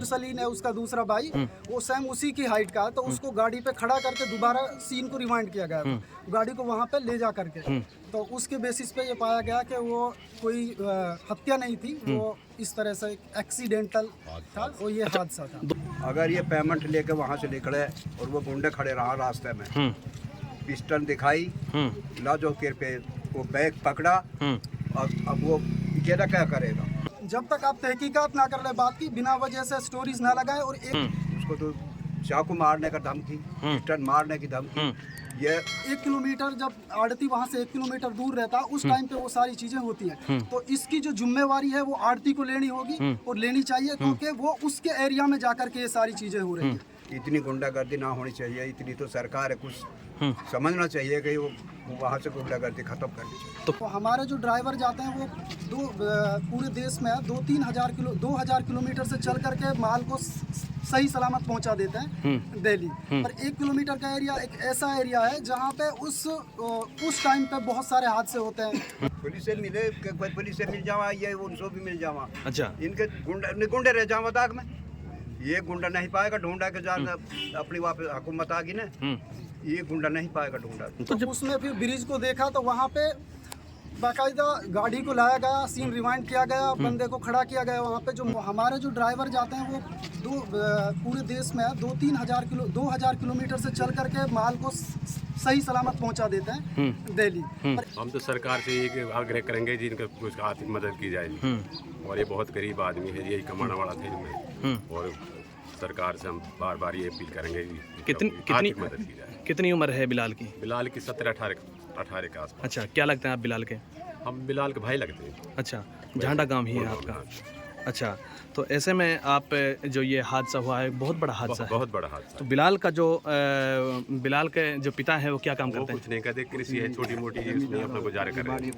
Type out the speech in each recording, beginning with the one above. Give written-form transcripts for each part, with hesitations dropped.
सलीन है उसका दूसरा भाई, वो सेम उसी की हाइट का है, तो उसको गाड़ी पे खड़ा करके दोबारा सीन को रिवाइंड किया गया था, गाड़ी को वहाँ पे ले जा करके। तो उसके बेसिस पे ये पाया गया कि वो कोई हत्या नहीं थी, वो इस तरह से एक्सीडेंटल था, वो ये हादसा था। अगर ये पेमेंट लेके वहाँ से निकले और वो गुंडे खड़े रहा रास्ते में, पिस्टल दिखाई, लाजो के पे वो बैग पकड़ा, और अब वो अकेला क्या करेगा? जब तक आप तहकीकात ना कर ले बात की, बिना वजह से स्टोरीज ना लगाए, और एक उसको तो चाकू मारने का धमकी, पिस्टल मारने की धमकी, ये 1 किलोमीटर जब आड़ती वहाँ से 1 किलोमीटर दूर रहता, उस टाइम पे वो सारी चीजें होती हैं। तो इसकी जो जिम्मेवारी है वो आड़ती को लेनी होगी और लेनी चाहिए, क्योंकि वो उसके एरिया में जाकर के ये सारी चीजें हो रही हैं। इतनी गुंडागर्दी ना होनी चाहिए, इतनी तो सरकार है, कुछ समझना चाहिए कि वो वहाँ से गुंडागर्दी खत्म करनी चाहिए। तो हमारे जो ड्राइवर जाते हैं वो पूरे देश में 2,000 किलोमीटर से चल करके माल को सही सलामत पहुंचा देते हैं दिल्ली। पर 1 किलोमीटर का एरिया एक ऐसा एरिया है जहाँ पे उस टाइम पे बहुत सारे हादसे होते हैं। पुलिस से मिले, पुलिस से मिल जावा, ये उनको भी मिल जावा। अच्छा, इनके गुंडे रह जावा दाग में, ये गुंडा नहीं पाएगा ढूंढा के जान अपनी वापस हुकूमत आ गई ना, ये गुंडा नहीं पाएगा ढूंढा। तो जब उसमें फिर ब्रिज को देखा तो वहाँ पे बाकायदा गाड़ी को लाया गया, सीन रिवाइंड किया गया, बंदे को खड़ा किया गया वहाँ पे। जो हमारे जो ड्राइवर जाते हैं वो पूरे देश में 2,000 किलोमीटर से चल करके माल को सही सलामत पहुँचा देते हैं दिल्ली। पर हम तो सरकार से एक आग्रह करेंगे जी, इनका कुछ आर्थिक मदद की जाए, और ये बहुत गरीब आदमी है, यही कमाने वाला था इनमें, और सरकार से हम बार बार ये अपील करेंगे जी, कितनी मदद की जाए। कितनी उम्र है बिलाल की? बिलाल की 17-18 के आसपास। अच्छा, क्या लगते हैं आप बिलाल के? हम बिलाल के भाई लगते हैं। अच्छा, झांडा गांव ही है आपका। अच्छा, तो ऐसे में आप जो ये हादसा हुआ है, बहुत बड़ा हादसा है। बहुत बड़ा हादसा। तो बिलाल के जो पिता है वो क्या काम करते हैं? कुछ नहीं करते, कृषि है, छोटी मोटी उसमें अपना गुजारा कर रहे हैं,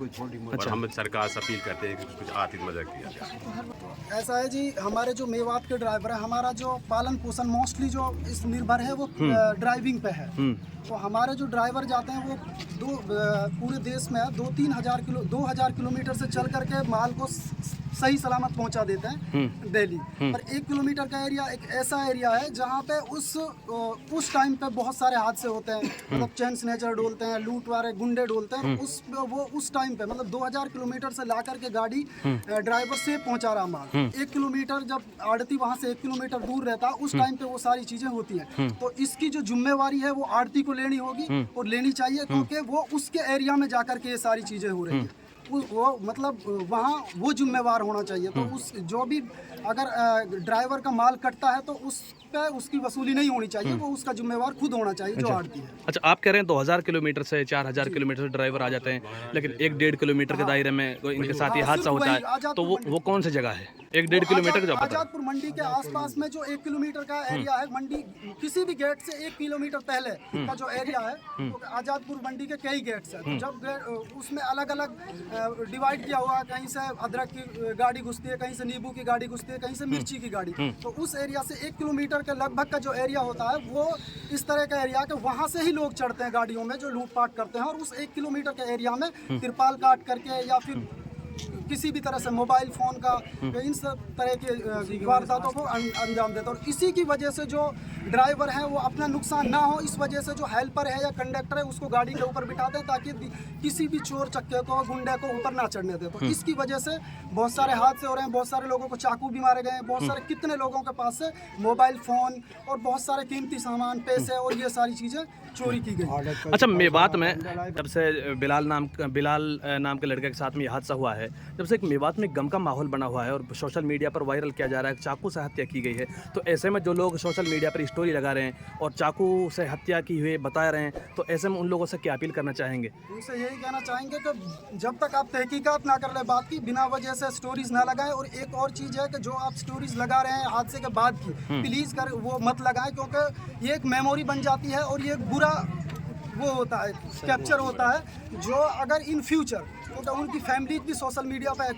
और हम सरकार से अपील करते हैं कि कुछ आर्थिक मदद किया जाए। ऐसा है जी, हमारे जो मेवात के ड्राइवर है, हमारा जो पालन पोषण मोस्टली जो इस निर्भर है वो ड्राइविंग पे है। तो हमारे जो ड्राइवर जाते हैं वो पूरे देश में 2,000 किलोमीटर से चल करके माल को सही सलामत पहुंचा देते हैं दिल्ली। पर 1 किलोमीटर का एरिया एक ऐसा एरिया है जहाँ पे उस टाइम पे बहुत सारे हादसे होते हैं, मतलब चैन स्नैचर डोलते हैं, लूट वाले गुंडे डोलते हैं। उस टाइम पे मतलब 2,000 किलोमीटर से ला करके गाड़ी ड्राइवर से पहुंचा रहा माल। 1 किलोमीटर जब आड़ती वहाँ से 1 किलोमीटर दूर रहता, उस टाइम पे वो सारी चीजें होती हैं। तो इसकी जो जिम्मेवारी है वो आड़ती को लेनी होगी और लेनी चाहिए, क्योंकि वो उसके एरिया में जाकर के ये सारी चीजें हो रही हैं। वो मतलब वहाँ वो जिम्मेवार होना चाहिए। तो उस जो भी अगर ड्राइवर का माल कटता है तो उस पे उसकी वसूली नहीं होनी चाहिए, वो उसका जिम्मेवार खुद होना चाहिए, जो आड़ती है। अच्छा, आप कह रहे हैं 2,000 किलोमीटर से 4,000 किलोमीटर से ड्राइवर आ जाते हैं, लेकिन 1-1.5 किलोमीटर के दायरे में इनके साथ ये हादसा होता है, तो वो कौन सी जगह है? 1-1.5 किलोमीटर का? आजादपुर मंडी के आसपास में जो 1 किलोमीटर का एरिया है, मंडी किसी भी गेट से 1 किलोमीटर पहले का जो एरिया है, तो आजादपुर मंडी के कई गेट्स हैं। तो जब उसमें अलग अलग डिवाइड किया हुआ, कहीं से अदरक की गाड़ी घुसती है, कहीं से नींबू की गाड़ी घुसती है, कहीं से मिर्ची की गाड़ी। तो उस एरिया से 1 किलोमीटर के लगभग का जो एरिया होता है वो इस तरह का एरिया कि वहाँ से ही लोग चढ़ते हैं गाड़ियों में जो लूटपाट करते हैं, और उस 1 किलोमीटर के एरिया में तिरपाल काट करके या फिर किसी भी तरह से मोबाइल फ़ोन का इन सब तरह के वारदातों को अंजाम देता है। और इसी की वजह से जो ड्राइवर हैं वो अपना नुकसान ना हो, इस वजह से जो हेल्पर है या कंडक्टर है उसको गाड़ी के ऊपर बिठाते हैं, ताकि किसी भी चोर चक्के को, गुंडे को ऊपर ना चढ़ने दे। तो इसकी वजह से बहुत सारे हादसे हो रहे हैं, बहुत सारे लोगों को चाकू भी मारे गए हैं, बहुत सारे कितने लोगों के पास से मोबाइल फ़ोन और बहुत सारे कीमती सामान, पैसे और ये सारी चीज़ें चोरी की गई। अच्छा, मेवात में जब से बिलाल नाम के लड़के के साथ में ये हादसा हुआ है, जब से एक मेवात में गम का माहौल बना हुआ है और सोशल मीडिया पर वायरल किया जा रहा है, चाकू से हत्या की गई है, तो ऐसे में जो लोग सोशल मीडिया पर स्टोरी लगा रहे हैं और चाकू से हत्या की हुई बता रहे हैं, तो ऐसे में उन लोगों से क्या अपील करना चाहेंगे? उनसे यही कहना चाहेंगे कि जब तक आप तहकीकात ना कर ले बात की, बिना वजह से स्टोरीज ना लगाएं। और एक और चीज़ है कि जो आप स्टोरीज लगा रहे हैं हादसे के बाद की, प्लीज़ कर वो मत लगाएं, क्योंकि ये एक मेमोरी बन जाती है और ये बुरा वो होता है, कैप्चर होता है, जो अगर इन फ्यूचर तो उनकी फैमिली भी सोशल मीडिया पर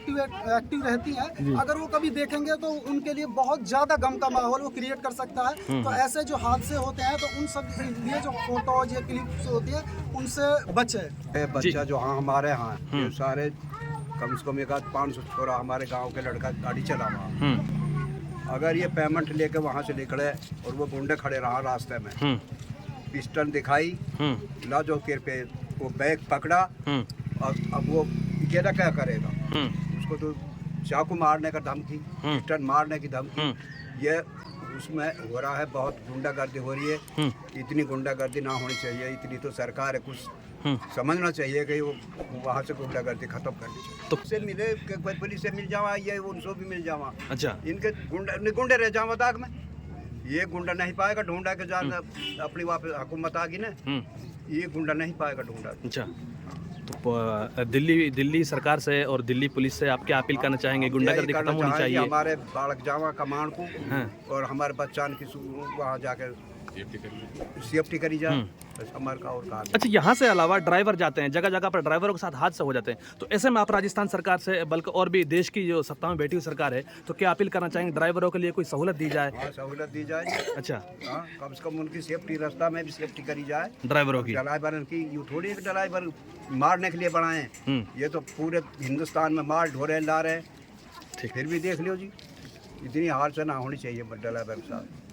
एक्टिव रहती हैं, अगर वो कभी देखेंगे तो उनके लिए बहुत ज़्यादा गम का माहौल वो क्रिएट कर सकता है। तो ऐसे जो हादसे होते हैं तो उन सब लिए जो फोटोज या क्लिप्स होती है उनसे बचे। बच्चा जो हमारे यहाँ ये सारे कम से कम 500 छोरा हमारे गाँव के लड़का गाड़ी चला हुआ, अगर ये पेमेंट लेके वहाँ से निकले और वो गुंडे खड़े रहा रास्ते में, पिस्टल दिखाई, ला जो तेरे पे वो बैग पकड़ा, और अब वो ये ना क्या करेगा, उसको तो चाकू मारने का धमकी, पिस्टल मारने की धमकी, ये उसमें हो रहा है। बहुत गुंडागर्दी हो रही है। इतनी गुंडागर्दी ना होनी चाहिए, इतनी तो सरकार है, कुछ समझना चाहिए कि वो वहाँ से गुंडागर्दी खत्म करनी चाहिए। तो से मिले पुलिस से मिल जावा, ये उनसे भी मिल जावा। अच्छा, इनके गुंडे रह जावा दाग में, ये गुंडा नहीं पाएगा ढूंढा के जान अपनी वापस हुकूमत आ गई ना, ये गुंडा नहीं पाएगा ढूंढा। अच्छा, तो दिल्ली सरकार से और दिल्ली पुलिस से आप क्या अपील करना चाहेंगे? गुंडागर्दी खत्म होनी चाहिए, हमारे बालक जावा कमांड को, और हमारे बच्चान की वहाँ जाकर सेफ्टी करी जाए, हमारे का और कहा। अच्छा, यहाँ से अलावा ड्राइवर जाते हैं, जगह जगह पर ड्राइवरों के साथ हादसे हो जाते हैं, तो ऐसे में आप राजस्थान सरकार से, बल्कि और भी देश की जो सत्ता में बैठी हुई सरकार है, तो क्या अपील करना चाहेंगे? ड्राइवरों के लिए कोई सहूलत दी जाए? हाँ, सहूलत दी जाए। अच्छा, हाँ, कम से कम उनकी सेफ्टी, रास्ता में भी सेफ्टी करी जाए ड्राइवरों की। ड्राइवर की यूँ थोड़ी एक ड्राइवर मारने के लिए बनाए, ये तो पूरे हिंदुस्तान में मार ढोरे ला रहे हैं। फिर भी देख लो जी, इतनी हादसा ना होनी चाहिए ड्राइवर के साथ।